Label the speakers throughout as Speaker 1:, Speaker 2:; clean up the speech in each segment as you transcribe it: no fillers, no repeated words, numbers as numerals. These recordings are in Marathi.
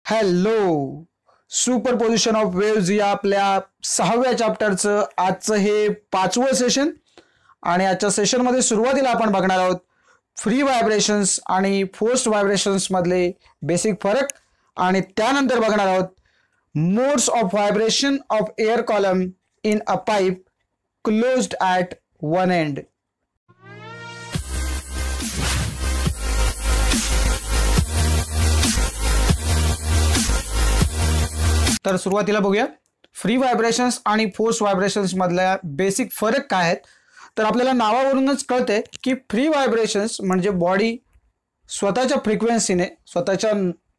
Speaker 1: हॅलो, सुपरपोजिशन ऑफ वेव्ज या आपल्या 6व्या चॅप्टरचं आजचं हे 5वं सेशन. आणि आजच्या सेशनमध्ये सुरुवातीला आपण बघणार आहोत फ्री व्हायब्रेशन्स आणि फोर्स्ड व्हायब्रेशन्स मधले बेसिक फरक, आणि त्यानंतर बघणार आहोत modes of vibration of air column in a pipe closed at one end. तर सुरुवातीला बघूया फ्री व्हायब्रेशन्स आणि फोर्स व्हायब्रेशन्स मधल्या बेसिक फरक काय आहेत. तर आपल्याला नावावरूनच कळते की फ्री व्हायब्रेशन्स म्हणजे बॉडी स्वतःच्या फ्रिक्वेन्सीने, स्वतःच्या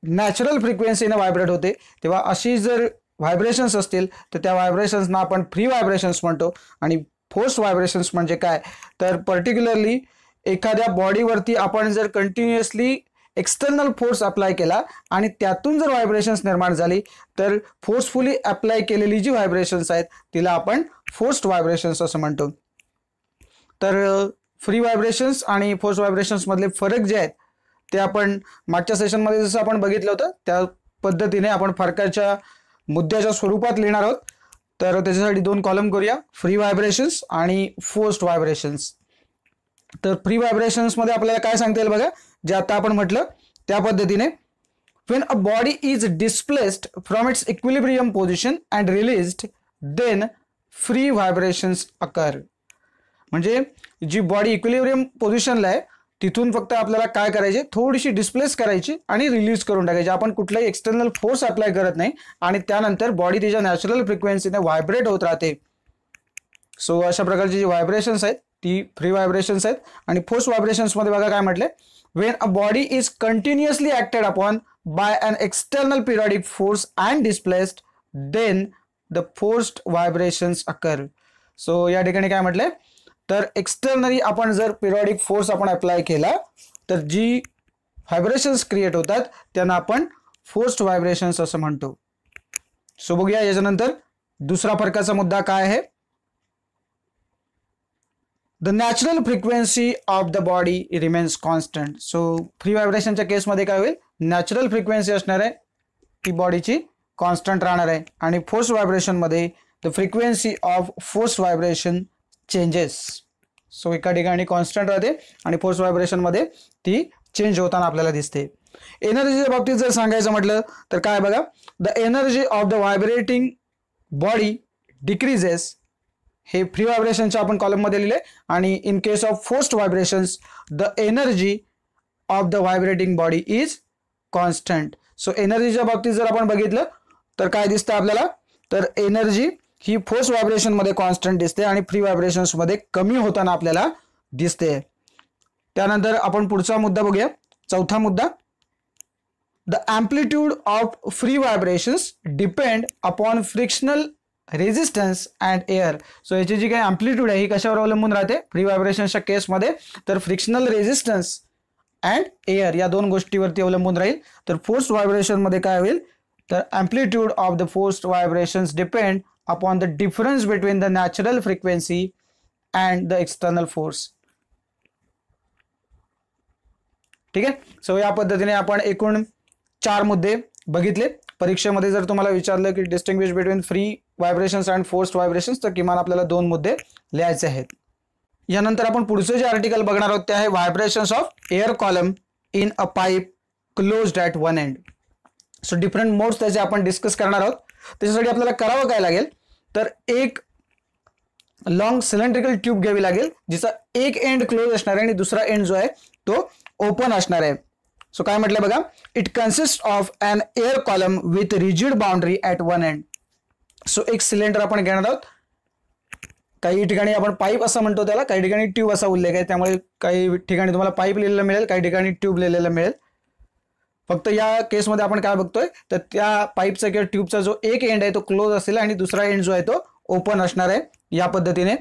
Speaker 1: नॅचरल फ्रिक्वेन्सीने व्हायब्रेट होते. तेव्हा अशी जर व्हायब्रेशन्स असतील तर त्या व्हायब्रेशन्सना आपण फ्री व्हायब्रेशन्स म्हणतो. आणि फोर्स व्हायब्रेशन्स म्हणजे काय, तर पर्टिक्युलरली एखाद्या बॉडीवरती आपण जर कंटिन्युअसली एक्सटर्नल फोर्स अप्लाय केला आणि त्यातून जर व्हायब्रेशन्स निर्माण झाली तर फोर्सफुली अप्लाय केलेली जी व्हायब्रेशन्स आहेत तिला आपण फोर्स्ड व्हायब्रेशन्स असं म्हणतो. तर फ्री व्हायब्रेशन्स आणि फोर्स व्हायब्रेशन्स मधले फरक जे आहेत ते आपण मागच्या सेशनमध्ये जसं आपण बघितलं होतं त्या पद्धतीने आपण फरकाच्या मुद्द्याच्या स्वरूपात लिहिणार आहोत. तर त्याच्यासाठी 2 कॉलम करूया, फ्री व्हायब्रेशन्स आणि फोर्स्ड व्हायब्रेशन्स. तर फ्री व्हायब्रेशन्स मध्ये आपल्याला काय सांगता येईल बघा, जे आता आपण म्हटलं त्या पद्धतीने when a body is displaced from its equilibrium position and released then free vibrations occur. म्हणजे जी बॉडी इक्विलिब्रियम पोझिशनला आहे तिथून फक्त आपल्याला काय करायचे, थोडीशी डिस्प्लेस करायची आणि रिलीज करून टाकायची. आपण कुठलाही एक्सटर्नल फोर्स अप्लाय करत नाही आणि त्यानंतर बॉडी तिच्या नॅचरल फ्रिक्वेन्सीने व्हायब्रेट होत राहते. सो अशा प्रकारची जी व्हायब्रेशन्स आहेत ती फ्री व्हायब्रेशन्स आहेत. आणि फोर्स व्हायब्रेशन्स मध्ये बघा काय म्हटले, when a body is continuously acted upon by an external periodic force and displaced then the forced vibrations occur. So या ठिकाणी काय म्हटले, तर एक्सटर्नली आपण जर पिरियडिक फोर्स आपण अप्लाय केला तर जी व्हायब्रेशन्स क्रिएट होतात त्यांना आपण फोर्स्ड व्हायब्रेशन्स असं म्हणतो. सो बघूया याच्यानंतर दुसरा फरकाचा मुद्दा काय आहे. The natural frequency of the body remains constant. So free व्हायब्रेशनच्या केसमध्ये काय होईल, नॅचरल फ्रिक्वेन्सी असणार आहे ती बॉडीची कॉन्स्टंट राहणार आहे. आणि फोर्स व्हायब्रेशनमध्ये the frequency of force vibration changes. So एका ठिकाणी कॉन्स्टंट राहते आणि फोर्स व्हायब्रेशनमध्ये ती चेंज होताना आपल्याला दिसते. एनर्जीच्या बाबतीत जर सांगायचं म्हटलं तर काय बघा, the energy of the vibrating body decreases. हे फ्री व्हायब्रेशनच्या आपण कॉलममध्ये लिहिले. आणि in case of forced vibrations the energy of the vibrating body is constant. So एनर्जीच्या बाबतीत जर आपण बघितलं तर काय दिसतं आपल्याला, तर एनर्जी ही फोर्स व्हायब्रेशनमध्ये कॉन्स्टंट दिसते आणि फ्री व्हायब्रेशन्समध्ये कमी होताना आपल्याला दिसते. त्यानंतर आपण पुढचा मुद्दा बघूया, चौथा मुद्दा, the amplitude of free vibrations depend upon frictional resistance and air. So याची जी काही अँप्लिट्यूड आहे ही कशावर अवलंबून राहते फ्री व्हायब्रेशनच्या केसमध्ये, तर फ्रिक्शनल रेजिस्टन्स अँड एअर या 2 गोष्टीवरती अवलंबून राहील. तर फोर्स्ड व्हायब्रेशनमध्ये काय होईल, तर amplitude of the forced vibrations depend upon the difference between the natural frequency and the external force. ठीक आहे. सो या पद्धतीने आपण एकूण 4 मुद्दे बघितले. परीक्षेमध्ये जर तुम्हाला विचारलं की distinguish between free vibrations and forced vibrations तर किमान आपल्याला 2 मुद्दे लिहायचे आहेत. यानंतर आपण पुढचे जे आर्टिकल बघणार आहोत ते आहे vibrations of air column in a pipe closed at one end. So different modes त्याचे आपण डिस्कस करणार आहोत. त्याच्यासाठी आपल्याला करावं काय लागेल, तर एक लॉंग सिलेंड्रिकल ट्यूब घ्यावी लागेल जिचा एक एंड क्लोज असणार आहे आणि दुसरा एंड जो आहे तो ओपन असणार आहे. सो काय म्हटलं बघा, it consist of an air column with rigid boundary at one end. So एक सिलेंडर आपण घेणार आहोत. काही ठिकाणी आपण पाईप असं म्हणतो त्याला, काही ठिकाणी ट्यूब असा उल्लेख आहे, त्यामुळे काही ठिकाणी तुम्हाला पाईप लिहिलेला मिळेल, काही ठिकाणी ट्यूब लिहिलेला मिळेल. फक्त या केसमध्ये आपण काय बघतोय, तर त्या पाईपचा किंवा ट्यूबचा जो एक एंड आहे तो क्लोज असेल आणि दुसरा एंड जो आहे तो ओपन असणार आहे. या पद्धतीने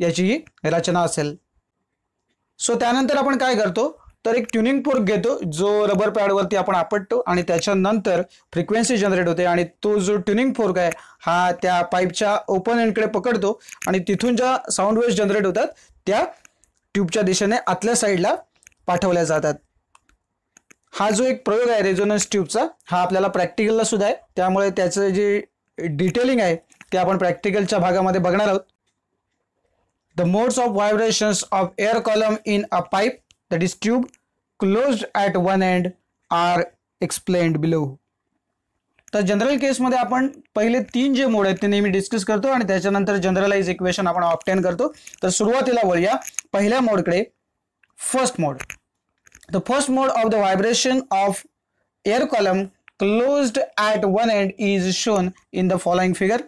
Speaker 1: याची ही रचना असेल. सो त्यानंतर आपण काय करतो, तर एक ट्युनिंग फोर्क घेतो जो रबर पॅडवरती आपण आपटतो आणि त्याच्यानंतर फ्रिक्वेन्सी जनरेट होते आणि तो जो ट्युनिंग फोर्क आहे हा त्या पाईपच्या ओपन एंडकडे पकडतो आणि तिथून ज्या साऊंड वेव्स जनरेट होतात त्या ट्यूबच्या दिशेने आतल्या साईडला पाठवल्या जातात. हा जो एक प्रयोग आहे रेझोनन्स ट्यूबचा, हा आपल्याला प्रॅक्टिकलला सुद्धा आहे, त्यामुळे त्याचं जे डिटेलिंग आहे ते आपण प्रॅक्टिकलच्या भागामध्ये बघणार आहोत. The modes of vibrations of air column in a pipe that is tube closed at one end are explained below. तर जनरल केसमध्ये आपण पहिले 3 जे मोड आहेत ते नेहमी डिस्कस करतो आणि त्याच्यानंतर जनरलाइज इक्वेशन आपण ऑब्टेन करतो. तर सुरुवातीला वळूया पहिल्या मोडकडे, first mode. The first mode of the vibration of air column closed at one end is shown in the following figure.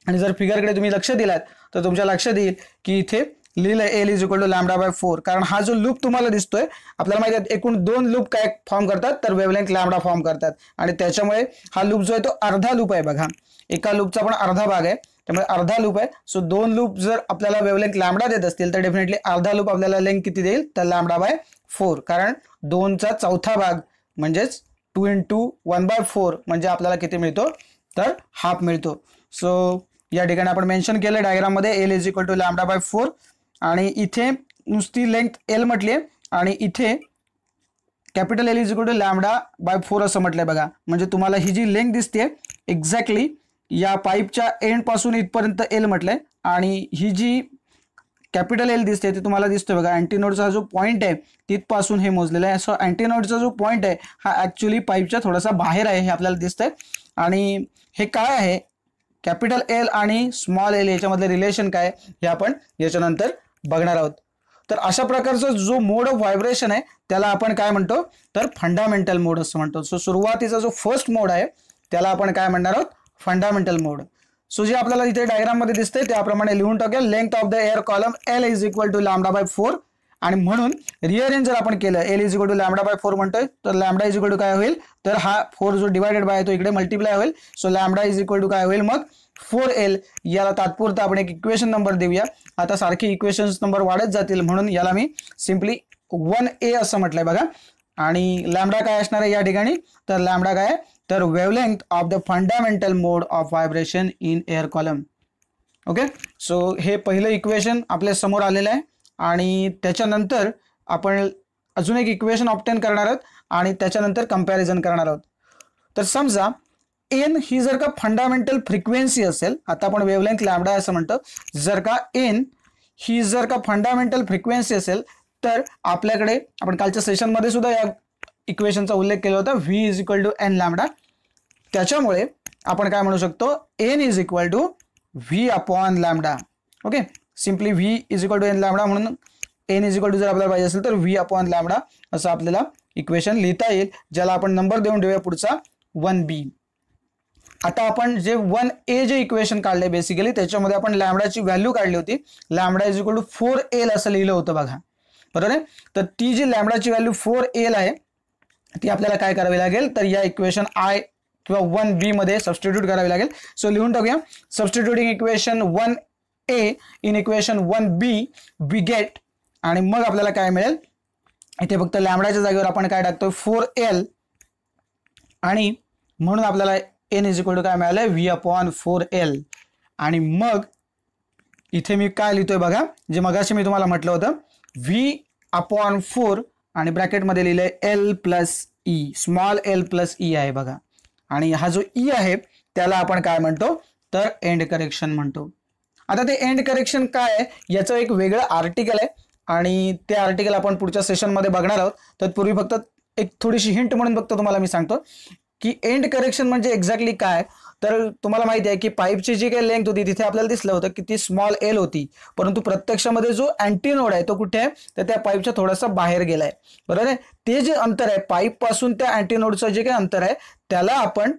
Speaker 1: आणि जर फिगरकडे तुम्ही लक्ष दिलात तर तुमच्या लक्षात येईल की इथे लिहिलं L इज इक्वल टू λ/4. कारण हा जो लूप तुम्हाला दिसतोय, आपल्याला माहिती आहे एकूण 2 लूप काय फॉर्म करतात, तर वेवलेंथ लॅम्बडा फॉर्म करतात आणि त्याच्यामुळे हा लूप जो आहे तो अर्धा लूप आहे. बघा, एका लूपचा पण अर्धा भाग आहे, त्यामुळे अर्धा लूप आहे. सो 2 लूप जर आपल्याला वेवलेंथ लॅम्बडा देत असतील तर डेफिनेटली अर्धा लूप आपल्याला लेंथ किती देईल, तर λ/4. कारण 2चा चौथा भाग म्हणजेच 2 × 1/4 म्हणजे आपल्याला किती मिळतो, तर हाफ मिळतो. सो या ठिकाणी आपण मेन्शन केलं डायग्राम मध्ये L इज इक्वल टू λ/4 आणि इथे नुसती लेंथ L म्हटली आहे आणि इथे capital L is equal to λ/4 असं म्हटलंय. बघा, म्हणजे तुम्हाला ही जी लेंथ दिसते एक्झॅक्टली या पाईपच्या एंड पासून इथपर्यंत L म्हटलंय आणि ही जी कॅपिटल L दिसते ते तुम्हाला दिसतोय बघा, अँटीनोडचा जो पॉईंट आहे तिथपासून हे मोजलेलं आहे. सो अँटीनोडचा जो पॉईंट आहे हा ॲक्च्युली पाईपच्या थोडासा बाहेर आहे हे आपल्याला दिसतंय. आणि हे काय आहे, कॅपिटल L आणि स्मॉल L याच्यामधले रिलेशन काय हे आपण याच्यानंतर बघणार आहोत. तर अशा प्रकारचा जो मोड ऑफ व्हायब्रेशन आहे त्याला आपण काय म्हणतो, तर फंडामेंटल मोड असं म्हणतो. सो सुरुवातीचा जो फर्स्ट मोड आहे त्याला आपण काय म्हणणार आहोत, फंडामेंटल मोड. सो जे आपल्याला इथे डायग्राम मध्ये दिसतंय त्याप्रमाणे लिहून टाकूया. Length of the air column L is equal to λ/4 आणि म्हणून रिअरेंज जर आपण केलं L इज इक्वल टू λ/4 म्हणतोय तर लॅम्बडा इज इक्वल टू काय होईल, तर हा 4 जो डिवायडेड बाय तो इकडे मल्टिप्लाय होईल. So lambda is equal to काय होईल मग 4L. याला तात्पुरता आपण एक इक्वेशन नंबर देऊया. आता सारखी इक्वेशन्स नंबर वाढत जातील म्हणून याला मी सिम्पली 1A असं म्हटलंय. बघा, आणि लॅम्बडा काय असणार आहे या ठिकाणी, तर लॅम्बडा काय, तर wavelength of the fundamental mode of vibration in air column. Okay, so हे पहिलं इक्वेशन आपल्या समोर आलेलं आहे आणि त्याच्यानंतर आपण अजून एक इक्वेशन ऑब्टेन करणार आहोत आणि त्याच्यानंतर कंपॅरिझन करणार आहोत. तर समजा एन ही जर का फंडामेंटल फ्रिक्वेन्सी असेल, आता आपण वेवलेंथ लॅम्बडा असं म्हणतो, जर का एन ही जर का फंडामेंटल फ्रिक्वेन्सी असेल तर आपल्याकडे आपण कालच्या सेशनमध्ये सुद्धा या इक्वेशनचा उल्लेख केला होता, V is equal to n lambda. त्याच्यामुळे आपण काय म्हणू शकतो, n is equal to V upon lambda. Okay, simply V is equal to n lambda म्हणून एन इज इक्वल टू जर आपल्याला पाहिजे असेल तर V अपॉन लॅम्बडा असं आपल्याला इक्वेशन लिहिता येईल, ज्याला आपण नंबर देऊन ठेवूया पुढचा 1B. आता आपण जे 1A जे इक्वेशन काढले बेसिकली त्याच्यामध्ये आपण लॅम्बडाची व्हॅल्यू काढली होती. Lambda is equal to 4L असं लिहिलं होतं बघा, बरोबर आहे. तर ती जी लॅम्बडाची व्हॅल्यू 4L आहे ती आपल्याला काय करावी लागेल, तर या इक्वेशन I किंवा 1B मध्ये सबस्टिट्यूट करावी लागेल. सो लिहून टाकूया, substituting equation 1A in equation 1B we get, आणि मग आपल्याला काय मिळेल, इथे फक्त लॅम्बडाच्या जागेवर आपण काय टाकतोय 4L आणि म्हणून आपल्याला एन इज इक्वल टू काय मिळालं, V अपॉन 4L. आणि मग इथे मी काय लिहितोय बघा, जे मगाशी मी तुम्हाला म्हटलं होतं V अपॉन 4 आणि ब्रॅकेटमध्ये लिहिलंय L plus E, small L plus E आहे बघा. आणि हा जो E आहे त्याला आपण काय म्हणतो, तर एंड करेक्शन म्हणतो. आता ते एंड करेक्शन काय आहे याचं एक वेगळं आर्टिकल आहे आणि ते आर्टिकल आपण पुढच्या सेशनमध्ये बघणार आहोत. तत्पूर्वी फक्त एक थोडीशी हिंट म्हणून फक्त तुम्हाला मी सांगतो की एंड करेक्शन म्हणजे एक्झॅक्टली काय. तर तुम्हाला माहिती आहे की पाईपची जी काही लेंथ होती तिथे आपल्याला दिसलं होतं की ती स्मॉल L होती, परंतु प्रत्यक्षामध्ये जो अँटीनोड आहे तो कुठे आहे, तर त्या पाईपच्या थोडासा बाहेर गेलाय, बरोबर आहे. ते जे अंतर आहे पाईप पासून त्या अँटीनोडचं जे काही अंतर आहे त्याला आपण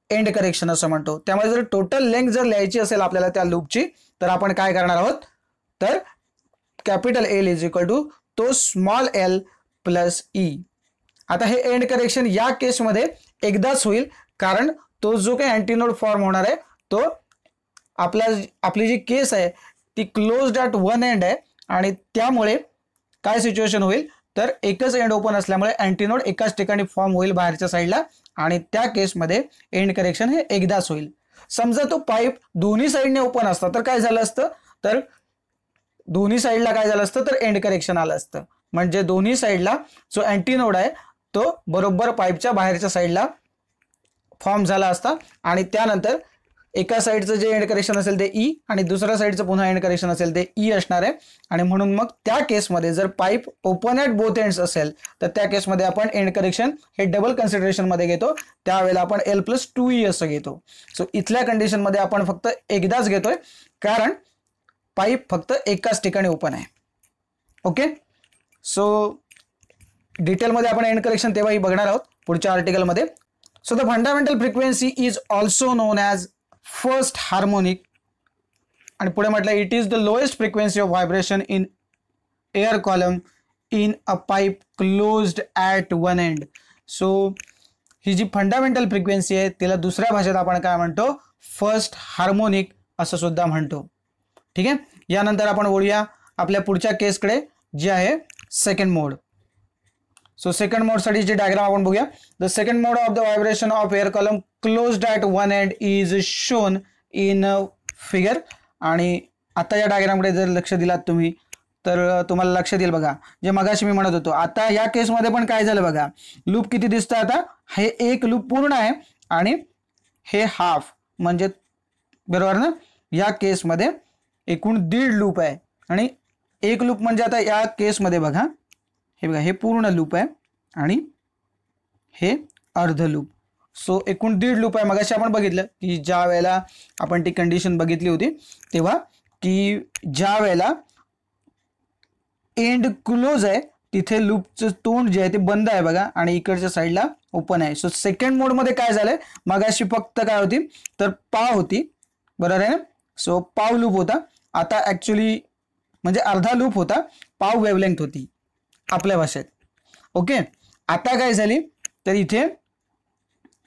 Speaker 1: एंड करेक्शन असं म्हणतो. त्यामुळे जर टोटल लेंथ जर लिहायची असेल आपल्याला त्या लूपची तर आपण काय करणार आहोत, तर capital L is equal to तो स्मॉल L प्लस E. आता हे एंड करेक्शन या केसमध्ये एकदाच होईल, कारण तो जो काही अँटीनोड फॉर्म होणार आहे तो आपली जी केस आहे ती क्लोज्ड ॲट वन एंड आहे आणि त्यामुळे काय सिच्युएशन होईल, तर एकच एंड ओपन असल्यामुळे अँटीनोड एकाच ठिकाणी फॉर्म होईल बाहेरच्या साईडला आणि त्या केसमध्ये एंड करेक्शन हे एकदाच होईल. समजा तो पाईप दोन्ही साईडने ओपन असता तर काय झालं असतं, तर दोन्ही साईडला काय झालं असतं, तर एंड करेक्शन आलं असतं. म्हणजे दोन्ही साईडला जो अँटीनोड आहे तो बरोबर पाईपच्या बाहेरच्या साईडला फॉर्म झाला असता आणि त्यानंतर एका साईडचं जे एंड करेक्शन असेल ते ई आणि दुसऱ्या साईडचं पुन्हा एंड करेक्शन असेल ते ई असणार आहे. आणि म्हणून मग त्या केसमध्ये जर pipe open at both ends असेल तर त्या केसमध्ये आपण एंड करेक्शन हे डबल कन्सिडरेशनमध्ये घेतो, त्यावेळेला आपण L+2E असं घेतो. सो इथल्या कंडिशनमध्ये आपण फक्त एकदाच घेतोय कारण पाईप फक्त एकाच ठिकाणी ओपन आहे. ओके, सो डिटेलमध्ये आपण एंड करेक्शन तेव्हाही बघणार आहोत पुढच्या आर्टिकलमध्ये. So the fundamental frequency is also known as first harmonic आणि पुढे म्हटलं it is the lowest frequency of vibration in air column in a pipe closed at one end. So ही जी फंडामेंटल फ्रिक्वेन्सी आहे तिला दुसऱ्या भाषेत आपण काय म्हणतो, फर्स्ट हार्मोनिक असं सुद्धा म्हणतो. ठीक आहे, यानंतर आपण वळूया आपल्या पुढच्या केसकडे जी आहे सेकंड मोड. सो सेकंड मोड साठी जे डायग्राम आपण बघूया. The second mode of the vibration of air column closed at one end is shown in figure. आणि आता या डायग्रामकडे जर लक्ष दिलात तुम्ही तर तुम्हाला लक्षात येईल बघा, जे मगाशी मी म्हणत होतो. आता या केसमध्ये पण काय झालं बघा, लूप किती दिसतं आता, हे एक लूप पूर्ण आहे आणि हे हाफ, म्हणजे बरोबर ना. या केसमध्ये एकूण 1.5 लूप आहे आणि एक लूप म्हणजे आता या केसमध्ये बघा, हे बघा हे पूर्ण लूप आहे आणि हे अर्ध लूप. सो एकूण 1.5 लूप आहे. मगाशी आपण बघितलं की ज्या वेळेला आपण ती कंडिशन बघितली होती तेव्हा की ज्या वेळेला एंड क्लोज आहे तिथे लूपचं तोंड जे आहे ते बंद आहे बघा आणि इकडच्या साईडला ओपन आहे. सो सेकंड मोडमध्ये काय झालंय, मगाशी फक्त काय होती तर पाव होती, बरोबर आहे ना. सो पाव लूप होता, आता ॲक्च्युली म्हणजे अर्धा लूप होता, पाव वेवलेंथ होती आपल्या भाषेत. ओके, आता काय झाली तर इथे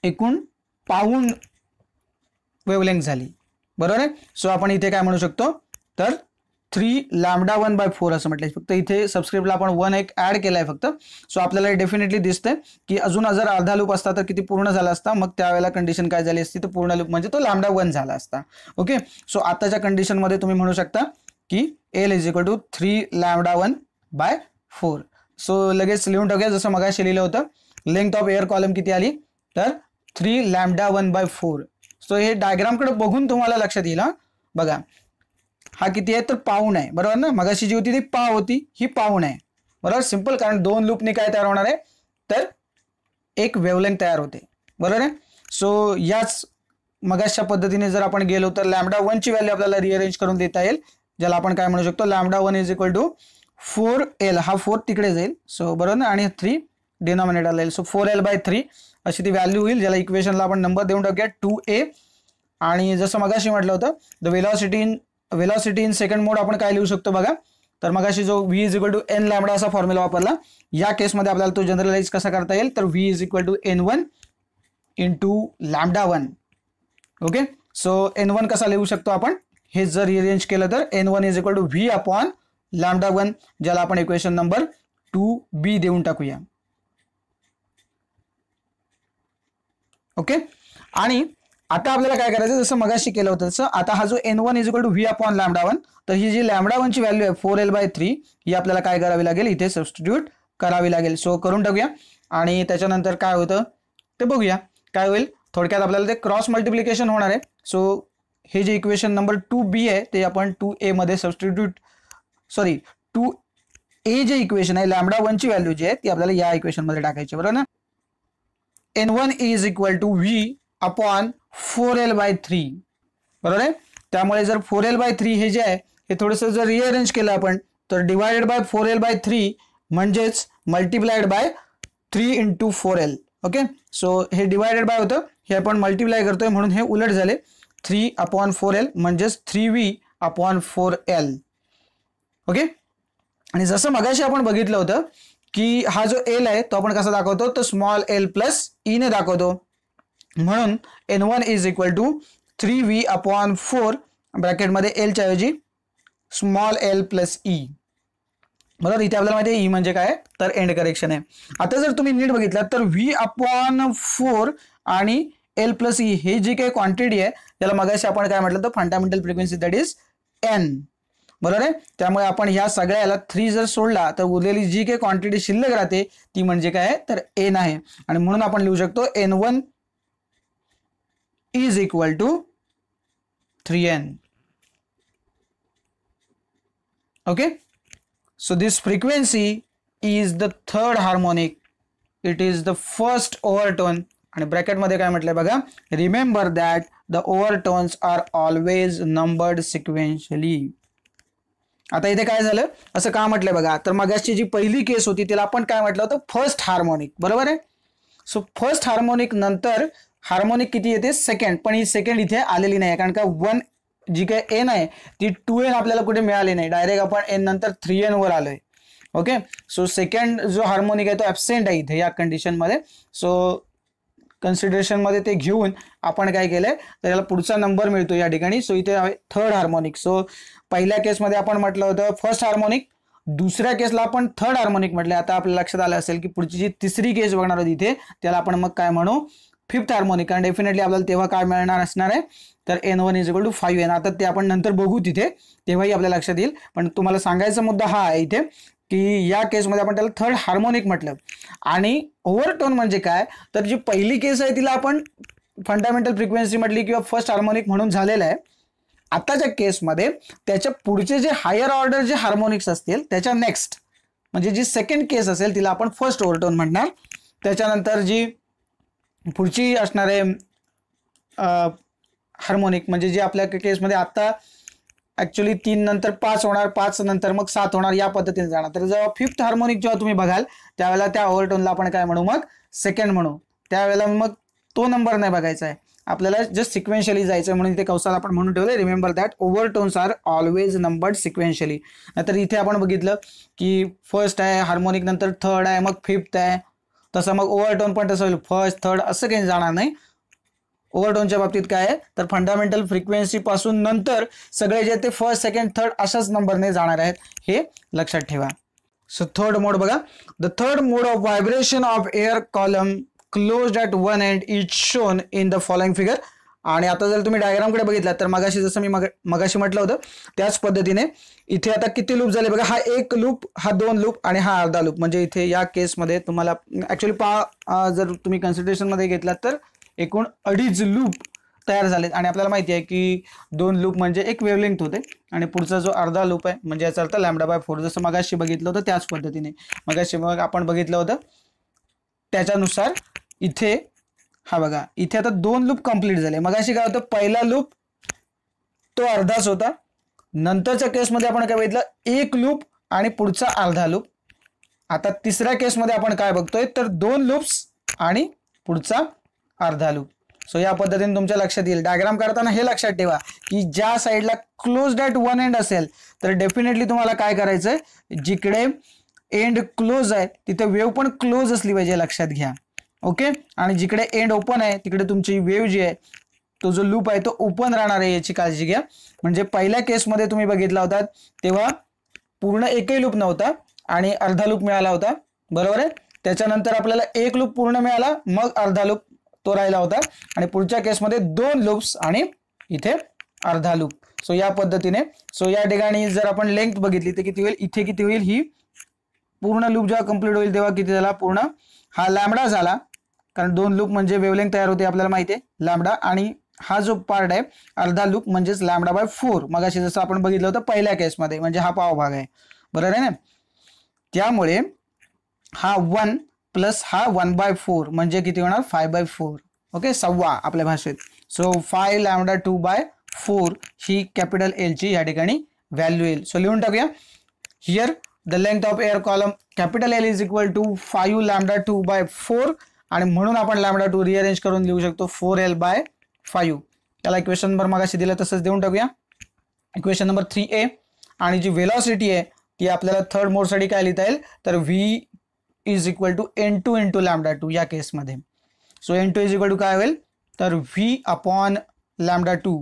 Speaker 1: एकूण पाऊण वेवलेंथ झाली, बरोबर आहे. सो आपण इथे काय म्हणू शकतो तर 3 λ1/4 असं म्हटलंय. फक्त इथे सबस्क्रिप्टला आपण 1 एक ॲड केलाय फक्त. सो आपल्याला डेफिनेटली दिसतंय की अजून जर अर्धा लूप असता तर किती पूर्ण झाला असता, मग त्यावेळेला कंडिशन काय झाली असती तर पूर्ण लूप म्हणजे तो λ1 झाला असता. ओके, सो आताच्या कंडिशनमध्ये तुम्ही म्हणू शकता की L = 3 λ1/4. सो लगेच लिहून टाकूया जसं मगाशी लिहिलं होतं. लेंथ ऑफ एअर कॉलम किती आली तर 3 λ1/4. सो हे डायग्रामकडे बघून तुम्हाला लक्षात येईल. बघा हा किती आहे तर पाऊण आहे, बरोबर ना. मगाशी जी होती ती पाव होती, ही पाऊण आहे, बरोबर. सिंपल, कारण 2 लूपने काय तयार होणार आहे तर एक वेवलेंथ तयार होते, बरोबर आहे. सो याच मगाशच्या पद्धतीने जर आपण गेलो तर λ1 ची व्हॅल्यू आपल्याला रिअरेंज करून देता येईल, ज्याला आपण काय म्हणू शकतो λ1 = 4L. हा 4 तिकडे जाईल, सो बरोबर ना, आणि 3 डिनॉमिनेटरला येईल. सो 4L/3 अशी ती व्हॅल्यू होईल, ज्याला इक्वेशनला आपण नंबर देऊन टाकूया 2A. आणि जसं मगाशी म्हटलं होतं द वेलॉसिटी इन सेकंड मोड आपण काय लिहू शकतो बघा, तर मगाशी जो V = n असा फॉर्म्युला वापरला, या केसमध्ये आपल्याला तो जनरलाइज कसा करता येईल तर V = n1 × λ1. Okay, so n1 कसा लिहू शकतो आपण, हे जर रिअरेंज केलं तर n1 = V/λ1, ज्याला आपण इक्वेशन नंबर 2B देऊन टाकूया. ओके, आणि आता आपल्याला काय करायचं जसं मगाशी केलं होतं तसं आता हा जो n1 = V/λ1, तर ही जी λ1 ची व्हॅल्यू आहे 4L/3 ही आपल्याला काय करावी लागेल इथे सबस्टिट्यूट करावी लागेल. सो करून टाकूया आणि त्याच्यानंतर काय होतं ते बघूया काय होईल. थोडक्यात आपल्याला ते क्रॉस मल्टिप्लिकेशन होणार आहे. सो हे जे इक्वेशन नंबर 2B आहे ते आपण 2A मध्ये सबस्टिट्यूट 2A जे इक्वेशन आहे λ1 ची व्हॅल्यू जी आहे ती आपल्याला या इक्वेशन मध्ये टाकायची, बरोबर ना. n1 = V/4L/3, बरोबर आहे. त्यामुळे जर 4L/3 हे जे आहे हे थोडंसं जर रिअरेंज केलं आपण तर डिवायडेड बाय 4L/3 म्हणजेच multiplied by 3 × 4L. Okay, so हे डिवायडेड बाय होतं, हे आपण मल्टिप्लाय करतोय म्हणून हे उलट झाले 3/4L म्हणजेच 3V/4L. ओके, आणि जसं मगाशी आपण बघितलं होतं की हा जो L आहे तो आपण कसा दाखवतो तर स्मॉल L+E ने दाखवतो, म्हणून n1 = 3V/4 ब्रॅकेटमध्ये L च्या ऐवजी स्मॉल L+E, बरोबर. इथे आपल्याला माहिती आहे E म्हणजे काय तर एंड करेक्शन आहे. आता जर तुम्ही नीट बघितलं तर V/4 आणि L+E हे जी काही क्वांटिटी आहे त्याला मगाशी आपण काय म्हटलं तर fundamental frequency that is n. बरोबर आहे. त्यामुळे आपण ह्या सगळ्याला 3 जर सोडला तर उरलेली जी काही क्वांटिटी शिल्लक राहते ती म्हणजे काय आहे तर n आहे. आणि म्हणून आपण लिहू शकतो n1 is equal to 3n. Okay, so this frequency is the third harmonic, it is the first overtone. आणि ब्रॅकेटमध्ये काय म्हटलंय बघा, remember that the overtones are always numbered sequentially. आता इथे काय झालं, असं का म्हटलंय बघा, तर मगाची जी पहिली केस होती तिला आपण काय म्हटलं होतं फर्स्ट हार्मोनिक, बरोबर आहे. सो फर्स्ट हार्मोनिक नंतर हार्मोनिक किती येते सेकंड, पण ही सेकंड इथे आलेली नाही कारण का 1 जी काय एन आहे ती 2n आपल्याला कुठे मिळाली नाही, डायरेक्ट आपण n नंतर 3n वर आलोय. ओके, सो सेकंड जो हार्मोनिक आहे तो ॲब्सेंट आहे इथे या कंडिशन मध्ये. सो कन्सिडरेशन मध्ये ते घेऊन आपण काय केलंय तर याला पुढचा नंबर मिळतो या ठिकाणी. सो इथे आहे थर्ड हार्मोनिक. सो पहिल्या केसमध्ये आपण म्हटलं होतं फर्स्ट हार्मोनिक, दुसऱ्या केसला आपण थर्ड हार्मोनिक म्हटलं. आता आपल्या लक्षात आलं असेल की पुढची जी तिसरी केस बघणार होती इथे त्याला आपण मग काय म्हणू फिफ्थ हार्मोनिक, कारण डेफिनेटली आपल्याला तेव्हा काय मिळणार असणार आहे तर n1 is equal to 5n. आता ते आपण नंतर बघू तिथे, तेव्हाही आपल्या लक्षात येईल. पण तुम्हाला सांगायचा मुद्दा हा आहे इथे की या केसमध्ये आपण त्याला थर्ड हार्मोनिक म्हटलं. आणि ओव्हरटोन म्हणजे काय तर जी पहिली केस आहे तिला आपण फंडामेंटल फ्रिक्वेन्सी म्हटली किंवा फर्स्ट हार्मोनिक म्हणून झालेलं आहे. आताच्या केसमध्ये त्याच्या पुढचे जे हायर ऑर्डर जे हार्मोनिक्स असतील त्याच्या नेक्स्ट म्हणजे जी सेकंड केस असेल तिला आपण फर्स्ट ओव्हरटोन म्हणणार. त्याच्यानंतर जी पुढची असणार आहे हार्मोनिक म्हणजे जे आपल्या केसमध्ये आता ऍक्च्युली 3 नंतर 5 होणार, 5 नंतर मग 7 होणार, या पद्धतीने जाणार. तर जेव्हा फिफ्थ हार्मोनिक जेव्हा तुम्ही बघाल त्यावेळेला त्या ओव्हरटोनला आपण काय म्हणू मग सेकंड म्हणू. त्यावेळेला मग तो नंबर नाही बघायचा आहे आपल्याला, जस्ट सिक्वेन्शियली जायचं. म्हणून इथे कौसात आपण म्हणून ठेवलंय remember that overtones are always numbered sequentially. नाहीतर इथे आपण बघितलं की फर्स्ट आहे हार्मोनिक नंतर थर्ड आहे मग फिफ्थ आहे, तसं मग ओव्हरटोन पण तसं होईल फर्स्ट थर्ड असं काही जाणार नाही. ओव्हरटोनच्या बाबतीत काय आहे तर फंडामेंटल फ्रिक्वेन्सी पासून नंतर सगळे जे ते फर्स्ट सेकंड थर्ड अशाच नंबरने जाणार आहेत, हे लक्षात ठेवा. सो थर्ड मोड बघा, the third mode of vibration of air column closed at one end is shown in the following figure. आणि आता जर तुम्ही डायग्रामकडे बघितला तर मगाशी जसं मी मगाशी म्हटलं होतं त्याच पद्धतीने इथे आता किती लूप झाले बघा, हा एक लूप, हा 2 लूप आणि हा अर्धा लूप. म्हणजे इथे या केसमध्ये तुम्हाला ऍक्च्युली जर तुम्ही कन्सिडरेशनमध्ये घेतलात तर एकूण 2.5 लूप तयार झालेत. आणि आपल्याला माहिती आहे की 2 लूप म्हणजे एक वेवलेंथ होते आणि पुढचा जो अर्धा लूप आहे म्हणजे याचा अर्थ λ/4, जसं मगाशी बघितलं होतं त्याच पद्धतीने. मगाशी मग आपण बघितलं होतं त्याच्यानुसार इथे हा बघा, इथे आता 2 लूप कंप्लीट झाले. मगाशी काय होतं पहिला लूप तो अर्धाच होता, नंतरच्या केसमध्ये आपण काय बघितलं एक लूप आणि पुढचा अर्धा लूप. आता तिसऱ्या केसमध्ये आपण काय बघतोय तर 2 लूप्स आणि पुढचा अर्धा लूप. सो या पद्धतीने तुमच्या लक्षात येईल. डायग्राम काढताना हे लक्षात ठेवा की ज्या साईडला क्लोज्ड ॲट वन एंड असेल तर डेफिनेटली तुम्हाला काय करायचंय, जिकडे एंड क्लोज आहे तिथे वेव पण क्लोज असली पाहिजे, लक्षात घ्या. ओके, आणि जिकडे एंड ओपन आहे तिकडे तुमची वेव जी आहे तो जो लूप आहे तो ओपन राहणार आहे, याची काळजी घ्या. म्हणजे पहिल्या केसमध्ये तुम्ही बघितला होता तेव्हा पूर्ण एकही लूप नव्हता आणि अर्धा लूप मिळाला होता, बरोबर आहे. त्याच्यानंतर आपल्याला एक लूप पूर्ण मिळाला मग अर्धा लूप तो राहिला होता आणि पुढच्या केसमध्ये 2 लूप्स आणि इथे अर्धा लूप. सो या पद्धतीने, सो या ठिकाणी जर आपण लेंथ बघितली तर किती होईल, इथे किती होईल, ही पूर्ण लूप जेव्हा कंप्लीट होईल तेव्हा किती झाला पूर्ण हा लॅम्बडा झाला, कारण 2 लूप म्हणजे वेवलेंथ तयार होते आपल्याला माहिती आहे लॅम्बडा. आणि हा जो पार्ट आहे अर्धा लूप म्हणजेच λ/4, मगाशी जसं आपण बघितलं होतं पहिल्या केसमध्ये, म्हणजे हा पाव भाग आहे, बरोबर आहे ना. त्यामुळे हा 1 प्लस हा 1/4 म्हणजे किती होणार 5/4. ओके, 6 आपल्या भाषेत. सो 5λ2/4 ही कॅपिटल एल ची या ठिकाणी व्हॅल्यू येईल. सो लिहून टाकूया. Here the length of air column capital L is equal to 5λ2/4 आणि म्हणून आपण λ2 रिअरेंज करून लिहू शकतो 4l/5. त्याला इक्वेशन नंबर मगाशी दिलं तसंच देऊन टाकूया. Equation number 3a. आणि जी वेलॉसिटी आहे ती आपल्याला थर्ड मोडसाठी काय लिहिता येईल तर v is equal to n2 into λ2 या केसमध्ये. So n2 is equal to काय होईल तर v अपॉन λ2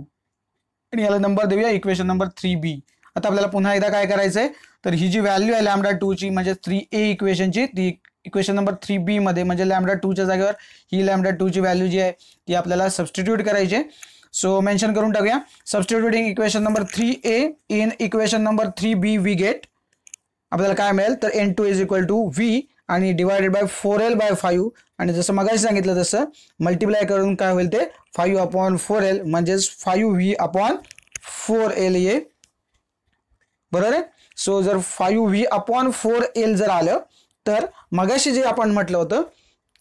Speaker 1: आणि याला नंबर देऊया इक्वेशन नंबर 3b. आता आपल्याला पुन्हा एकदा काय करायचंय तर ही जी व्हॅल्यू आहे λ2 ची म्हणजे 3a इक्वेशनची ती इक्वेशन नंबर 3b मध्ये म्हणजे λ2 च्या जागेवर ही λ2 ची व्हॅल्यू जी आहे ती आपल्याला सबस्टिट्यूट करायची. सो मेन्शन करून टाकूया. Substituting equation number 3a in equation number 3b we get, आपल्याला काय मिळेल तर n2 is equal to v आणि डिवायडेड बाय 4l/5 आणि जसं मगाशी सांगितलं तसं मल्टिप्लाय करून काय होईल ते 5/4l म्हणजेच 5v/4l ये, बरोबर आहे. सो जर 5v/4l जर आलं तर मगाशी जे आपण म्हटलं होतं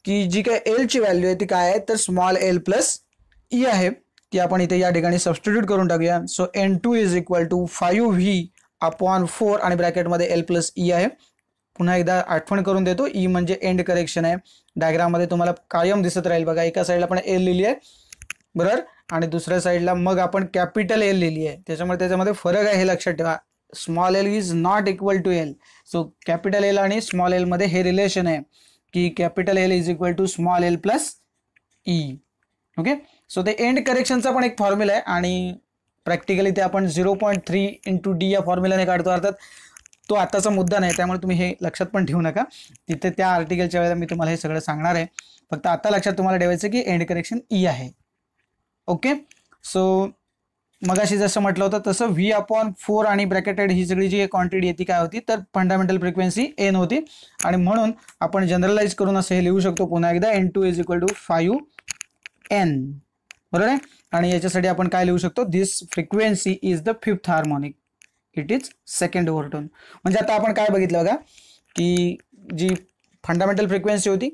Speaker 1: की जी काय एल ची व्हॅल्यू आहे ती काय आहे तर स्मॉल एल प्लस ई आहे, ती आपण इथे या ठिकाणी सबस्टिट्यूट करून टाकूया. So n2 is equal to 5v/4 आणि ब्रॅकेटमध्ये एल प्लस ई आहे. पुन्हा एकदा आठवण करून देतो, ई म्हणजे एंड करेक्शन आहे. डायग्राममध्ये तुम्हाला कायम दिसत राहील बघा, एका साईडला आपण एल लिहिली आहे बरोबर आणि दुसऱ्या साईडला मग आपण कॅपिटल एल लिहिली आहे, त्याच्यामुळे त्याच्यामध्ये फरक आहे हे लक्षात ठेवा. Small L is not equal to L. So capital L आणि स्मॉल एल मध्ये हे रिलेशन आहे की capital L is equal to small L plus E. Okay, so ते एंड करेक्शनचा पण एक फॉर्म्युला आहे आणि प्रॅक्टिकली ते आपण 0.3 × d या फॉर्म्युलाने काढतो. अर्थात तो आताचा मुद्दा नाही, त्यामुळे तुम्ही हे लक्षात पण ठेवू नका. तिथे त्या आर्टिकलच्या वेळेला मी तुम्हाला हे सगळं सांगणार आहे. फक्त आता लक्षात तुम्हाला ठेवायचं की एंड करेक्शन ई आहे. ओके, सो मगाशी जसं म्हटलं होतं तसं v/4 आणि ब्रॅकेटेड ही सगळी जी क्वांटिटी आहे ती काय होती तर फंडामेंटल फ्रिक्वेन्सी n होती आणि म्हणून आपण जनरलाइज करून असं हे लिहू शकतो पुन्हा एकदा n2 is equal to 5n, बरोबर आहे. आणि याच्यासाठी आपण काय लिहू शकतो, this frequency is the fifth harmonic, it is second overtone. म्हणजे आता आपण काय बघितलं बघा की जी फंडामेंटल फ्रिक्वेन्सी होती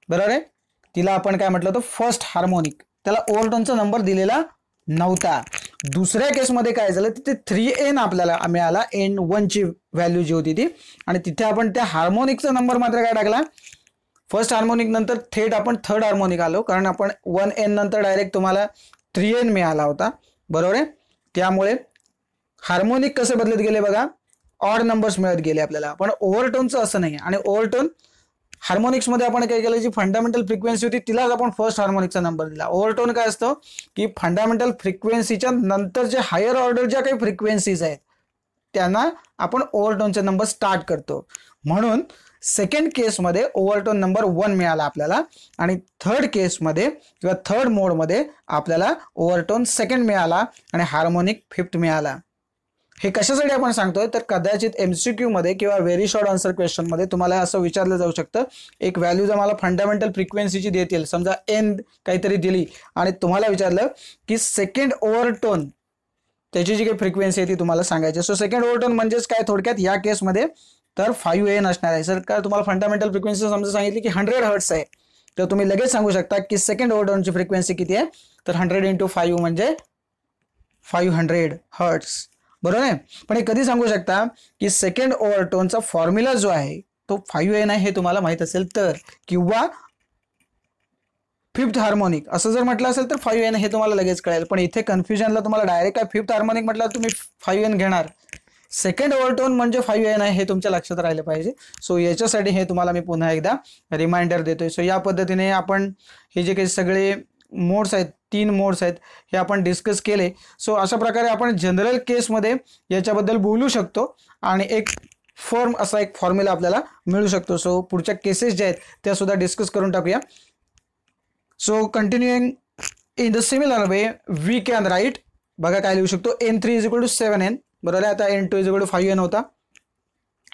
Speaker 1: बरोबर आहे तिला आपण काय म्हटलं होतं फर्स्ट हार्मोनिक, त्याला ओव्हरटोनचा नंबर दिलेला नव्हता. दुसऱ्या केसमध्ये काय झालं तिथे 3n आपल्याला मिळाला, n1 ची व्हॅल्यू जी होती ती, आणि तिथे आपण त्या हार्मोनिकचा नंबर मात्र काय टाकला फर्स्ट हार्मोनिक नंतर थेट आपण थर्ड हार्मोनिक आलो, कारण आपण 1n नंतर डायरेक्ट तुम्हाला 3n मिळाला होता बरोबर आहे. त्यामुळे हार्मोनिक कसे बदलत गेले बघा, ऑड नंबर्स मिळत गेले आपल्याला. पण ओव्हरटोनचं असं नाही, आणि ओव्हरटोन हार्मोनिक्स मध्ये आपण काय केलं जी फंडामेंटल फ्रिक्वेन्सी होती तिलाच आपण फर्स्ट हार्मोनिकचा नंबर दिला. ओव्हरटोन काय असतं की फंडामेंटल फ्रिक्वेन्सीच्या नंतर जे हायर ऑर्डर ज्या काही फ्रिक्वेन्सीज आहेत त्यांना आपण ओव्हरटोनचे नंबर स्टार्ट करतो. म्हणून सेकंड केसमध्ये ओव्हरटोन नंबर 1 मिळाला आपल्याला, आणि थर्ड केसमध्ये किंवा थर्ड मोडमध्ये आपल्याला ओव्हरटोन सेकंड मिळाला आणि हार्मोनिक फिफ्थ मिळाला. हे कशासाठी आपण सांगतोय तर कदाचित MCQ मध्ये किंवा व्हेरी शॉर्ट आन्सर क्वेश्चन मध्ये तुम्हाला असं विचारलं जाऊ शकतं, एक व्हॅल्यू जर मला फंडामेंटल फ्रिक्वेन्सीची देतील, समजा n काहीतरी दिली आणि तुम्हाला विचारलं की सेकंड ओव्हरटोन त्याची जी काही फ्रिक्वेन्सी आहे ती तुम्हाला सांगायची. सो सेकंड ओव्हरटोन म्हणजेच काय थोडक्यात या केसमध्ये तर 5n असणार आहे. सर का तुम्हाला फंडामेंटल फ्रिक्वेन्सी समजा सांगितली की 100 हर्ट्स आहे, तर तुम्ही लगेच सांगू शकता की सेकंड ओव्हरटोनची फ्रिक्वेन्सी किती आहे तर 100 × 5 म्हणजे 500 हर्ट्स, बरोबर आहे. पण हे कधी सांगू शकता की सेकंड ओव्हरटोनचा फॉर्म्युला जो आहे तो 5n आहे हे तुम्हाला माहित असेल तर, किंवा फिफ्थ हार्मोनिक असं जर म्हटलं असेल तर 5n हे तुम्हाला लगेच कळेल. पण इथे कन्फ्युजनला तुम्हाला डायरेक्ट काय फिफ्थ हार्मोनिक म्हटलं तुम्ही 5n घेणार, सेकंड ओव्हरटोन म्हणजे 5n आहे हे तुमच्या लक्षात राहिलं पाहिजे. सो याच्यासाठी हे तुम्हाला मी पुन्हा एकदा रिमाइंडर देतोय. सो या पद्धतीने आपण हे जे काही सगळे मोड्स आहेत 3 मोड्स आहेत हे आपण डिस्कस केले. सो अशा प्रकारे आपण जनरल केसमध्ये याच्याबद्दल बोलू शकतो आणि एक फॉर्म असा एक फॉर्म्युला आपल्याला मिळू शकतो. सो पुढच्या केसेस ज्या आहेत त्या सुद्धा डिस्कस करून टाकूया. So continuing in the similar way we can write, बघा काय लिहू शकतो, n3 is equal to 7n, बरोबर आहे. आता n2 is equal to 5n होता,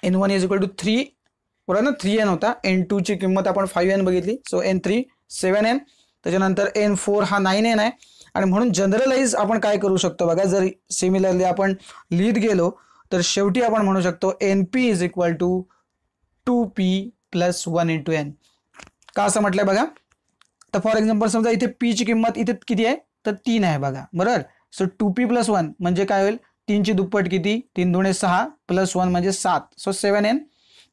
Speaker 1: n1 इज इक्वल टू 3, बरोबर ना 3n होता, n2 ची किंमत आपण 5n बघितली. सो n3 7n, त्याच्यानंतर n4 हा 9n आहे. आणि म्हणून जनरलाइज आपण काय करू शकतो बघा, जर सिमिलरली आपण लिहित गेलो तर शेवटी आपण म्हणू शकतो np is equal to 2p + 1 × n. का असं म्हटलंय बघा, तर फॉर एक्झाम्पल समजा इथे p ची किंमत इथे किती आहे तर 3 आहे बघा, बरोबर. सो 2p + 1 म्हणजे काय होईल, 3 ची दुप्पट किती, 3 दुणे 6 + 1 म्हणजे 7, सो 7n.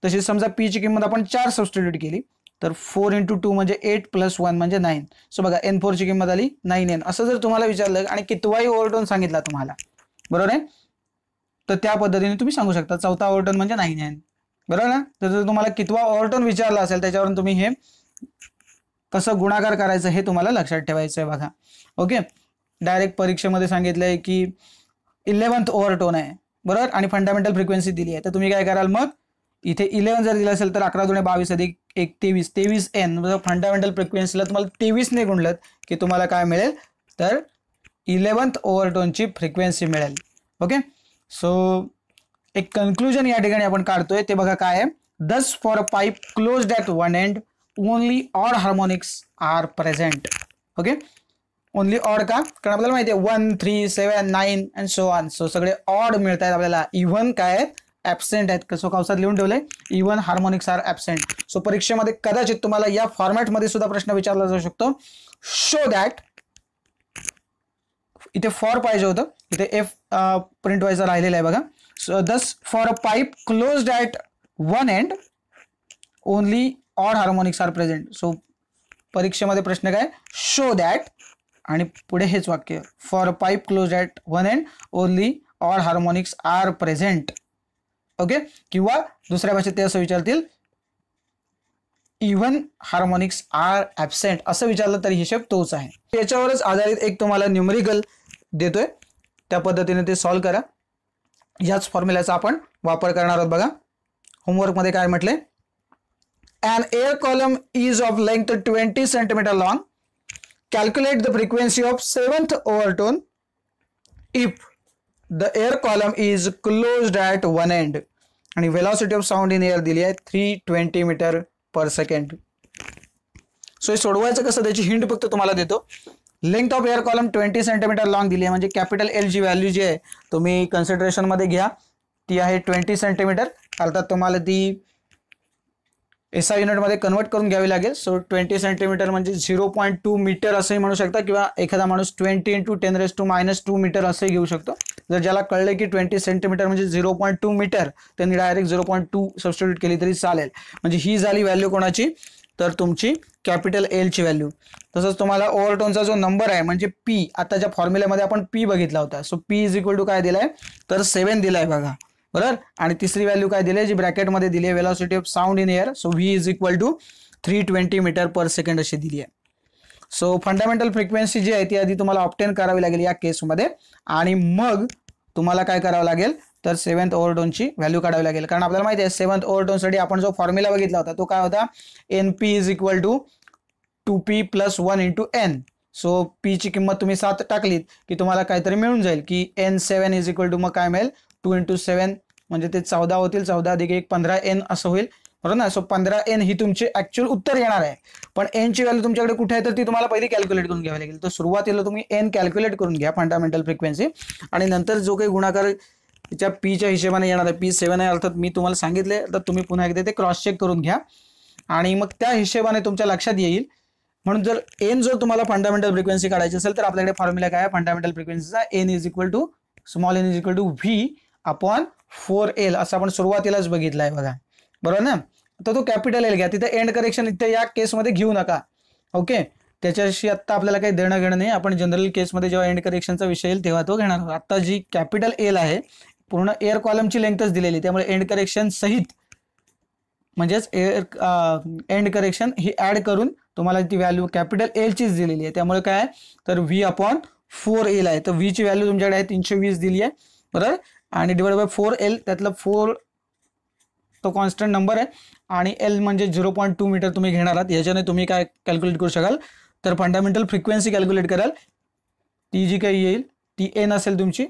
Speaker 1: तशी समजा p ची किंमत आपण 4 सबस्टिट्यूट केली तर 4 × 2 म्हणजे 8 + 1 म्हणजे 9. सो बघा n4 ची किंमत आली 9n. असं जर तुम्हाला विचारलं आणि कितवाही ओव्हरटोन सांगितला तुम्हाला, बरोबर आहे, तर त्या पद्धतीने तुम्ही सांगू शकता चौथा ओव्हरटोन म्हणजे 9n, बरोबर ना. तर जर तुम्हाला कितवा ओव्हरटोन विचारला असेल त्याच्यावरून तुम्ही हे कसं गुणाकार करायचं हे तुम्हाला लक्षात ठेवायचं आहे बघा. ओके, डायरेक्ट परीक्षेमध्ये सांगितलंय की 11th ओव्हरटोन आहे, बरोबर, आणि फंडामेंटल फ्रिक्वेन्सी दिली आहे, तर तुम्ही काय कराल मग इथे 11 जर दिलं असेल तर 11 × 22 + 1 23n, फंडामेंटल फ्रिक्वेन्सीला तुम्हाला 23 ने गुणलं की तुम्हाला काय मिळेल तर 11th ओव्हरटोनची फ्रिक्वेन्सी मिळेल. ओके, सो एक कन्क्लुजन या ठिकाणी आपण काढतोय ते बघा काय आहे. Thus for a pipe closed at one end only odd harmonics are present. Okay, only odd का? कारण आपल्याला माहिती आहे 1, 3, 7, 9 अँड सो ऑन. सो सगळे ऑड मिळत आहेत आपल्याला. इव्हन काय आहेत? ॲबसेंट आहेत. कसं कंसात लिहून ठेवलंय, even harmonics are absent. So परीक्षेमध्ये कदाचित तुम्हाला या फॉर्मॅटमध्ये सुद्धा प्रश्न विचारला जाऊ शकतो. शो दॅट, इथे फॉर पाहिजे होतं, इथे एफ प्रिंट व्हायचं राहिलेलं आहे बघा. So thus for a pipe closed at one end only odd harmonics are present. So परीक्षेमध्ये प्रश्न काय? शो दॅट आणि पुढे हेच वाक्य, for a pipe closed at one end only odd harmonics are present. Okay, किंवा दुसऱ्या भाषेत ते असं विचारतील, इव्हन हार्मोनिक्स आर ॲबसेंट असं विचारलं तरी हिशेब तोच आहे. याच्यावरच आधारित एक तुम्हाला न्यूमेरिकल देतोय, त्या पद्धतीने ते सॉल्व्ह करा. याच फॉर्म्युल्याचा आपण वापर करणार आहोत बघा. होमवर्कमध्ये काय म्हटले? An air column is of length 20 centimeter long. Calculate the frequency of 7th overtone if the air column is closed at one end. आणि velocity of sound in air दिली आहे 320 मीटर पर सेकंड. सो हे सोडवायचं कसं त्याची हिंट फक्त तुम्हाला देतो. Length of air column 20 centimetre long दिली आहे, म्हणजे कॅपिटल एल ची व्हॅल्यू जी आहे तुम्ही कन्सिडरेशनमध्ये घ्या, ती आहे 20 सेंटीमीटर. अर्थात तुम्हाला ती एसआय युनिटमध्ये कन्वर्ट करून घ्यावी लागेल. सो 20 सेंटीमीटर म्हणजे 0.2 मीटर असंही म्हणू शकता, किंवा एखादा माणूस 20 × 10⁻² मीटर असंही घेऊ शकतो. जर ज्याला कळलं की 20 सेंटीमीटर म्हणजे 0.2 मीटर, त्यांनी डायरेक्ट 0.2 सबस्टिट्यूट केली तरी चालेल. म्हणजे ही झाली व्हॅल्यू कोणाची? तर तुमची कॅपिटल एलची व्हॅल्यू. तसंच तुम्हाला ओव्हरटोनचा जो नंबर आहे म्हणजे पी, आताच्या फॉर्म्युल्यामध्ये आपण पी बघितला होता. So P is equal to काय दिलाय? तर 7 दिलाय बघा, बरोबर. आणि तिसरी व्हॅल्यू काय दिली आहे, जी ब्रॅकेटमध्ये दिली आहे, velocity of sound in air. So V is equal to 320 metre per second अशी दिली आहे. सो फंडामेंटल फ्रिक्वेन्सी जी आहे ती आधी तुम्हाला ऑब्टेन करावी लागेल या केसमध्ये, आणि मग तुम्हाला काय करावं लागेल तर 7th ओव्हरटोनची व्हॅल्यू काढावी लागेल. कारण आपल्याला माहिती आहे 7th ओव्हरटोनसाठी आपण जो फॉर्म्युला बघितला होता तो काय होता? NP is equal to 2P + 1 × N. So P ची किंमत तुम्ही 7 टाकलीत की तुम्हाला काहीतरी मिळून जाईल की N7 इज इक्वल टू, मग काय मिळेल 2 × 7 म्हणजे ते 14 होतील, 14 + 1 15N असं होईल, बरोबर ना. सो 15N ही तुमची ऍक्च्युअल उत्तर येणार आहे. पण N ची व्हॅल्यू तुमच्याकडे कुठे आहे तर ती तुम्हाला पहिली कॅल्क्युलेट करून घ्यावी लागेल. तर सुरुवातीला तुम्ही N कॅल्क्युलेट करून घ्या फंडामेंटल फ्रिक्वेन्सी, आणि नंतर जो काही गुणाकार त्याच्या पीच्या हिशेबाने येणार आहे, P7 आहे अर्थात मी तुम्हाला सांगितले, तर तुम्ही पुन्हा एकदा ते क्रॉस चेक करून घ्या आणि मग त्या हिशेबाने तुमच्या लक्षात येईल. म्हणून जर N जर तुम्हाला फंडामेंटल फ्रिक्वेन्सी काढायची असेल तर आपल्याकडे फॉर्म्युला काय आहे फंडामेंटल फ्रिक्वेन्सीचा? N is equal to small n is equal to V/4L असं आपण सुरुवातीलाच बघितलं आहे बघा, बरोबर ना. तर तो कॅपिटल एल घ्या, तिथे एंड करेक्शन इथे या केसमध्ये घेऊ नका. ओके, त्याच्याशी आत्ता आपल्याला काही देणं घेणं नाही. आपण जनरल केसमध्ये जेव्हा एंड करेक्शनचा विषय येईल तेव्हा तो घेणार आहोत. आता जी कॅपिटल एल आहे पूर्ण एअर कॉलमची लेंथच दिलेली, त्यामुळे एंड करेक्शन सहित म्हणजेच एंड करेक्शन ही ऍड करून तुम्हाला ती व्हॅल्यू कॅपिटल एल चीच दिलेली आहे. त्यामुळे काय तर V/4L आहे. तर V ची व्हॅल्यू तुमच्याकडे आहे 320 दिली आहे, बरोबर. आणि डिवाइड बाय 4L, त्यातलं 4 तो कॉन्स्टंट नंबर आहे आणि L म्हणजे 0.2 मीटर तुम्ही घेणार आहात. याच्याने तुम्ही काय कॅल्क्युलेट करू शकाल तर फंडामेंटल फ्रिक्वेन्सी कॅल्क्युलेट कराल. ती जी काही येईल ती N असेल तुमची,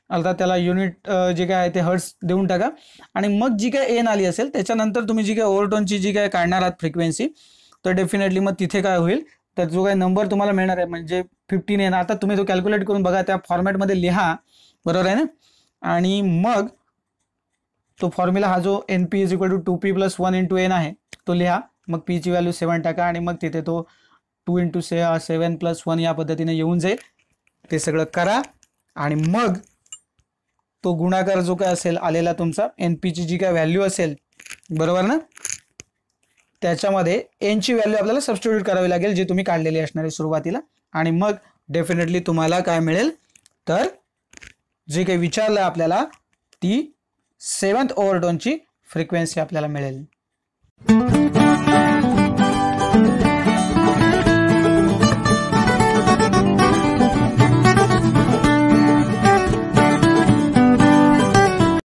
Speaker 1: अर्थात त्याला युनिट जे काय आहे ते हर्ट्स देऊन टाका. आणि मग जी काय N आली असेल त्याच्यानंतर तुम्ही जी काय ओव्हरटोनची जी काय काढणार आहात फ्रिक्वेन्सी, तर डेफिनेटली मग तिथे काय होईल तर जो काही नंबर तुम्हाला मिळणार आहे म्हणजे 15N. आता तुम्ही तो कॅल्क्युलेट करून बघा, त्या फॉर्मॅटमध्ये लिहा, बरोबर आहे ना. आणि मग तो फॉर्म्युला हा जो NP is equal to 2P + 1 × N आहे तो लिहा. मग P ची व्हॅल्यू 7 टाका आणि मग तिथे तो 2 × 7 + 1 या पद्धतीने येऊन जाईल. ते सगळं करा आणि मग तो गुणाकार जो काय असेल आलेला तुमचा NP ची जी काय व्हॅल्यू असेल, बरोबर ना, त्याच्यामध्ये N ची व्हॅल्यू आपल्याला सबस्टिट्यूट करावी लागेल जी तुम्ही काढलेली असणार आहे सुरुवातीला. आणि मग डेफिनेटली तुम्हाला काय मिळेल तर जे काही विचारलं आपल्याला ती 7th ओव्हरटोनची फ्रिक्वेन्सी आपल्याला मिळेल.